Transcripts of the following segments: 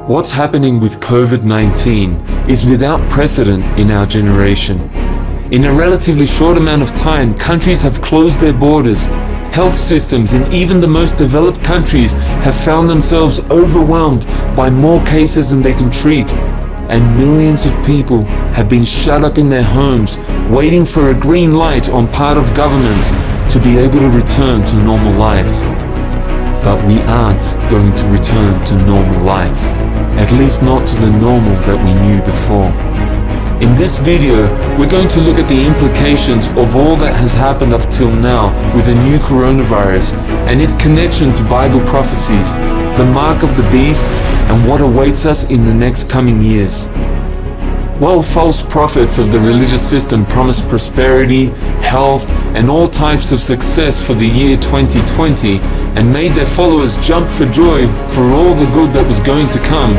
What's happening with COVID-19 is without precedent in our generation. In a relatively short amount of time, countries have closed their borders. Health systems in even the most developed countries have found themselves overwhelmed by more cases than they can treat. And millions of people have been shut up in their homes, waiting for a green light on part of governments to be able to return to normal life. But we aren't going to return to normal life. At least not to the normal that we knew before. In this video, we're going to look at the implications of all that has happened up till now with the new coronavirus and its connection to Bible prophecies, the mark of the beast, and what awaits us in the next coming years. While false prophets of the religious system promised prosperity, health, and all types of success for the year 2020 and made their followers jump for joy for all the good that was going to come,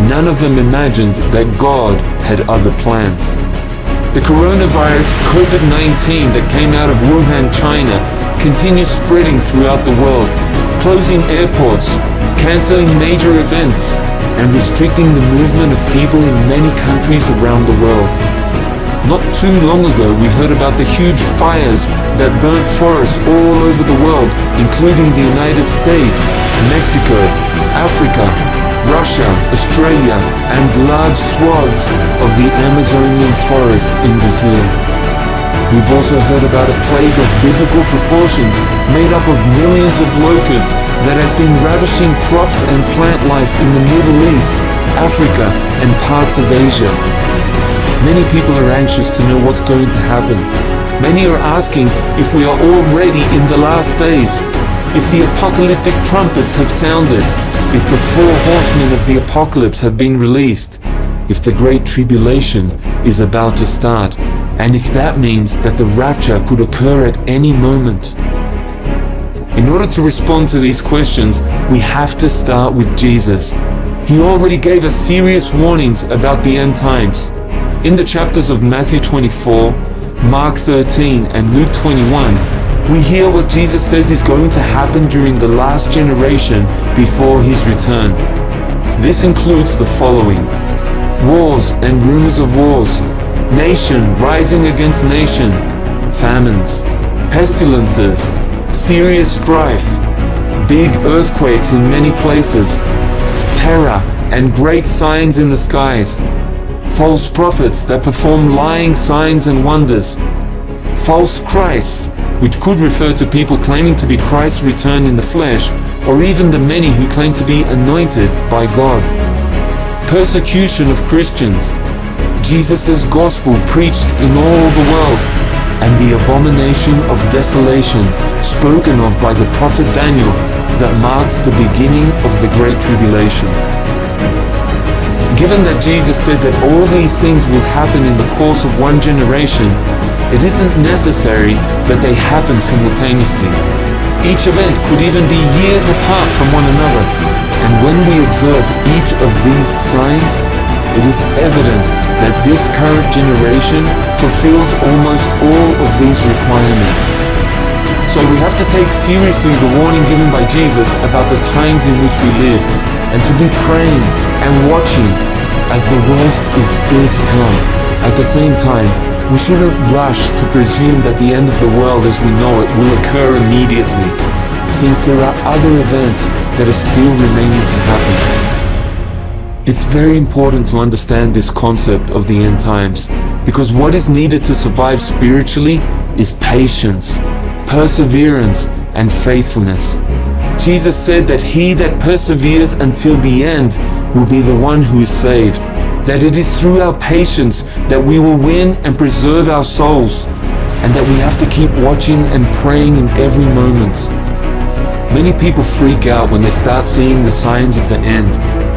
none of them imagined that God had other plans. The coronavirus COVID-19 that came out of Wuhan, China, continues spreading throughout the world, closing airports, canceling major events, and restricting the movement of people in many countries around the world. Not too long ago, we heard about the huge fires that burnt forests all over the world, including the United States, Mexico, Africa, Russia, Australia, and large swaths of the Amazonian forest in Brazil. We've also heard about a plague of biblical proportions made up of millions of locusts that has been ravishing crops and plant life in the Middle East, Africa, and parts of Asia. Many people are anxious to know what's going to happen. Many are asking if we are already in the last days, if the apocalyptic trumpets have sounded, if the 4 horsemen of the apocalypse have been released, if the great tribulation is about to start, and if that means that the rapture could occur at any moment. In order to respond to these questions, we have to start with Jesus. He already gave us serious warnings about the end times. In the chapters of Matthew 24, Mark 13, and Luke 21, we hear what Jesus says is going to happen during the last generation before his return. This includes the following: wars and rumors of wars, nation rising against nation, famines, pestilences, serious strife, big earthquakes in many places, terror and great signs in the skies, false prophets that perform lying signs and wonders, false Christs, which could refer to people claiming to be Christ's return in the flesh, or even the many who claim to be anointed by God, persecution of Christians, Jesus' gospel preached in all the world, and the abomination of desolation spoken of by the prophet Daniel that marks the beginning of the Great Tribulation. Given that Jesus said that all these things will happen in the course of one generation, it isn't necessary that they happen simultaneously. Each event could even be years apart from one another, and when we observe each of these signs, it is evident that this current generation fulfills almost all of these requirements. So we have to take seriously the warning given by Jesus about the times in which we live, and to be praying and watching as the worst is still to come. At the same time, we shouldn't rush to presume that the end of the world as we know it will occur immediately, since there are other events that are still remaining to happen. It's very important to understand this concept of the end times, because what is needed to survive spiritually is patience, perseverance, and faithfulness. Jesus said that he that perseveres until the end will be the one who is saved. that it is through our patience that we will win and preserve our souls, and that we have to keep watching and praying in every moment. Many people freak out when they start seeing the signs of the end,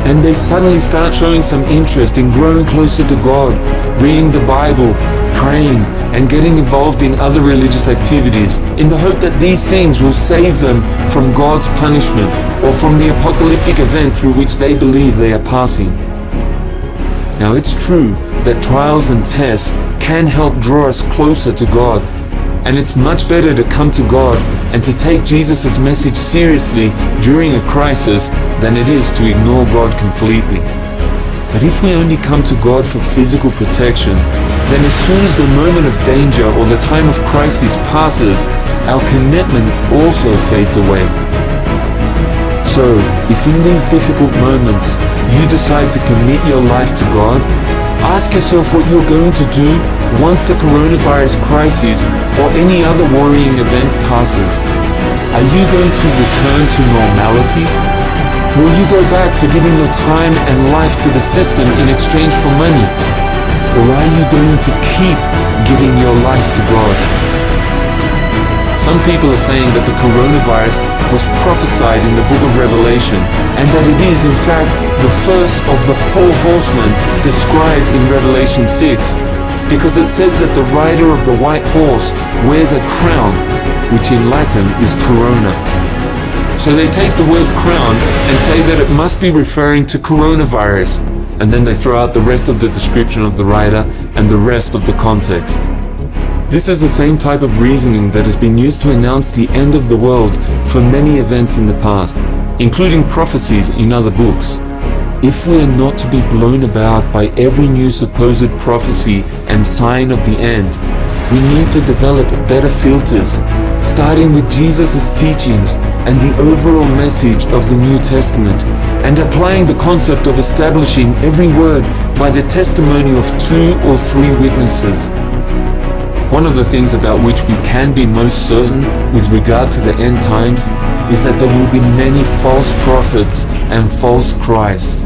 and they suddenly start showing some interest in growing closer to God, reading the Bible, praying, and getting involved in other religious activities in the hope that these things will save them from God's punishment or from the apocalyptic event through which they believe they are passing. Now, it's true that trials and tests can help draw us closer to God, and it's much better to come to God and to take Jesus' message seriously during a crisis than it is to ignore God completely. But if we only come to God for physical protection, then as soon as the moment of danger or the time of crisis passes, our commitment also fades away. So, if in these difficult moments you decide to commit your life to God, ask yourself what you're going to do once the coronavirus crisis or any other worrying event passes. Are you going to return to normality? Will you go back to giving your time and life to the system in exchange for money? Or are you going to keep giving your life to God? Some people are saying that the coronavirus was prophesied in the book of Revelation, and that it is in fact the first of the 4 horsemen described in Revelation 6, because it says that the rider of the white horse wears a crown, which in Latin is corona. So they take the word crown and say that it must be referring to coronavirus, and then they throw out the rest of the description of the rider and the rest of the context. This is the same type of reasoning that has been used to announce the end of the world for many events in the past, including prophecies in other books. If we are not to be blown about by every new supposed prophecy and sign of the end, we need to develop better filters, starting with Jesus' teachings and the overall message of the New Testament, and applying the concept of establishing every word by the testimony of 2 or 3 witnesses. One of the things about which we can be most certain with regard to the end times is that there will be many false prophets and false Christs.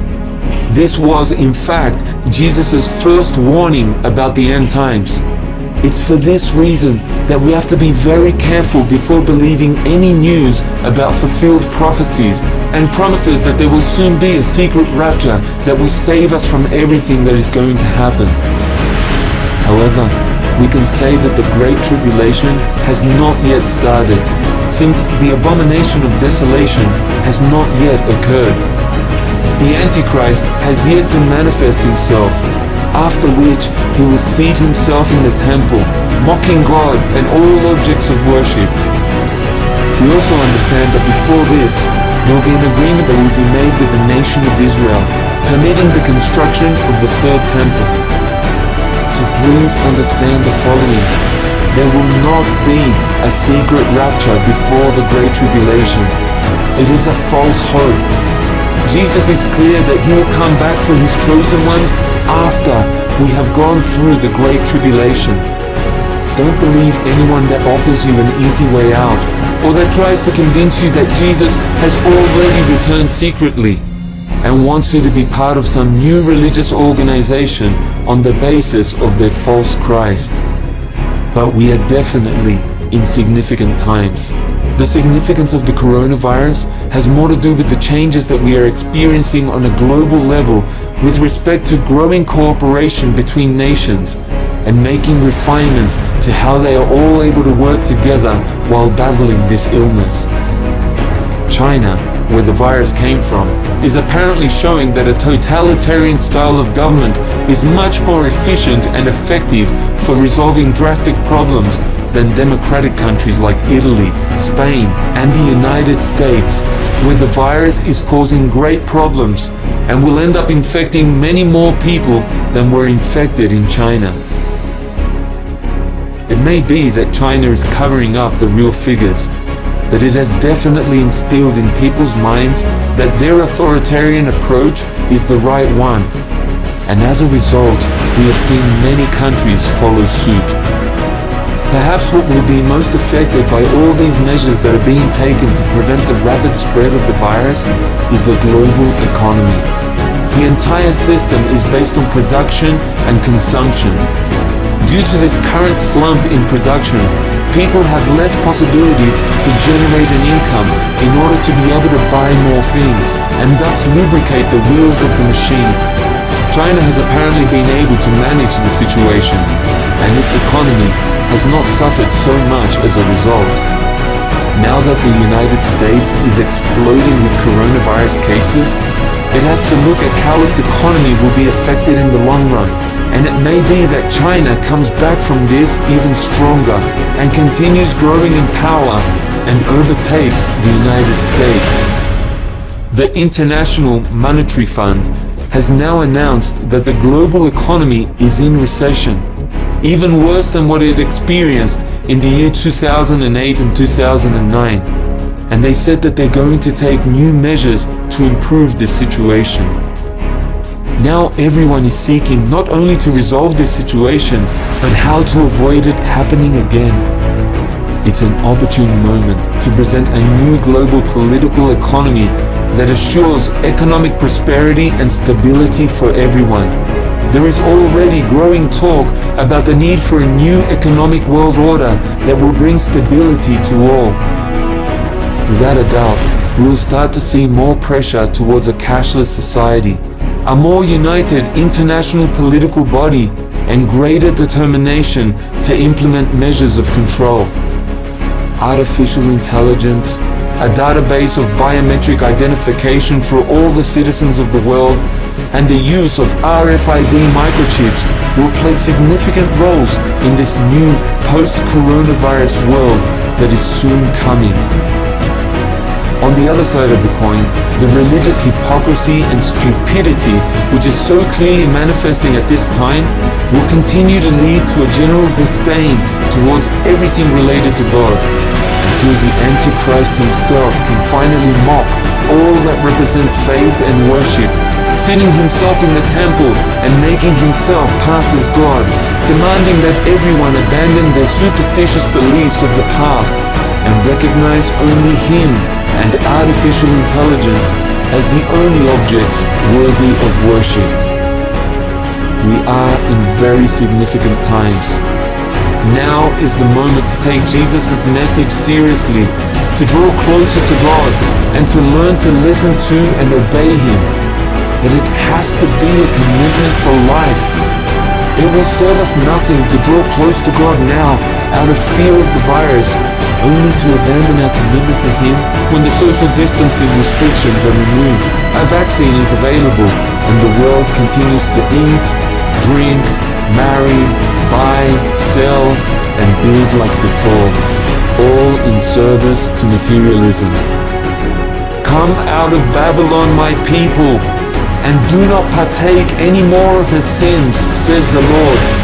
This was, in fact, Jesus' first warning about the end times. It's for this reason that we have to be very careful before believing any news about fulfilled prophecies and promises that there will soon be a secret rapture that will save us from everything that is going to happen. However, we can say that the Great Tribulation has not yet started, since the abomination of desolation has not yet occurred. The Antichrist has yet to manifest himself, after which he will seat himself in the temple, mocking God and all objects of worship. We also understand that before this, there will be an agreement that will be made with the nation of Israel, permitting the construction of the 3rd temple. So please understand the following: there will not be a secret rapture before the Great Tribulation. It is a false hope. Jesus is clear that he will come back for his chosen ones after we have gone through the Great Tribulation. Don't believe anyone that offers you an easy way out, or that tries to convince you that Jesus has already returned secretly and wants you to be part of some new religious organization on the basis of their false Christ. But we are definitely in significant times. The significance of the coronavirus has more to do with the changes that we are experiencing on a global level with respect to growing cooperation between nations and making refinements to how they are all able to work together while battling this illness. China, where the virus came from, is apparently showing that a totalitarian style of government is much more efficient and effective for resolving drastic problems than democratic countries like Italy, Spain, and the United States, where the virus is causing great problems and will end up infecting many more people than were infected in China. It may be that China is covering up the real figures, but it has definitely instilled in people's minds that their authoritarian approach is the right one, and as a result, we have seen many countries follow suit. Perhaps what will be most affected by all these measures that are being taken to prevent the rapid spread of the virus is the global economy. The entire system is based on production and consumption. Due to this current slump in production, people have less possibilities to generate an income in order to be able to buy more things, and thus lubricate the wheels of the machine. China has apparently been able to manage the situation, and its economy has not suffered so much as a result. Now that the United States is exploding with coronavirus cases, it has to look at how its economy will be affected in the long run, and it may be that China comes back from this even stronger and continues growing in power and overtakes the United States. The International Monetary Fund has now announced that the global economy is in recession, even worse than what it experienced in the year 2008 and 2009. And they said that they're going to take new measures to improve this situation. Now everyone is seeking not only to resolve this situation, but how to avoid it happening again. It's an opportune moment to present a new global political economy that assures economic prosperity and stability for everyone. There is already growing talk about the need for a new economic world order that will bring stability to all. Without a doubt, we will start to see more pressure towards a cashless society, a more united international political body, and greater determination to implement measures of control. Artificial intelligence, a database of biometric identification for all the citizens of the world, and the use of RFID microchips will play significant roles in this new post-coronavirus world that is soon coming. On the other side of the coin, the religious hypocrisy and stupidity which is so clearly manifesting at this time will continue to lead to a general disdain towards everything related to God, until the Antichrist himself can finally mock all that represents faith and worship, sitting himself in the temple and making himself pass as God, demanding that everyone abandon their superstitious beliefs of the past and recognize only him and artificial intelligence as the only objects worthy of worship. We are in very significant times. Now is the moment to take Jesus' message seriously, to draw closer to God, and to learn to listen to and obey Him. But it has to be a commitment for life. It will serve us nothing to draw close to God now out of fear of the virus, only to abandon our commitment to Him when the social distancing restrictions are removed, a vaccine is available, and the world continues to eat, drink, marry, buy, sell, and build like before, all in service to materialism. Come out of Babylon, my people, and do not partake any more of her sins, says the Lord.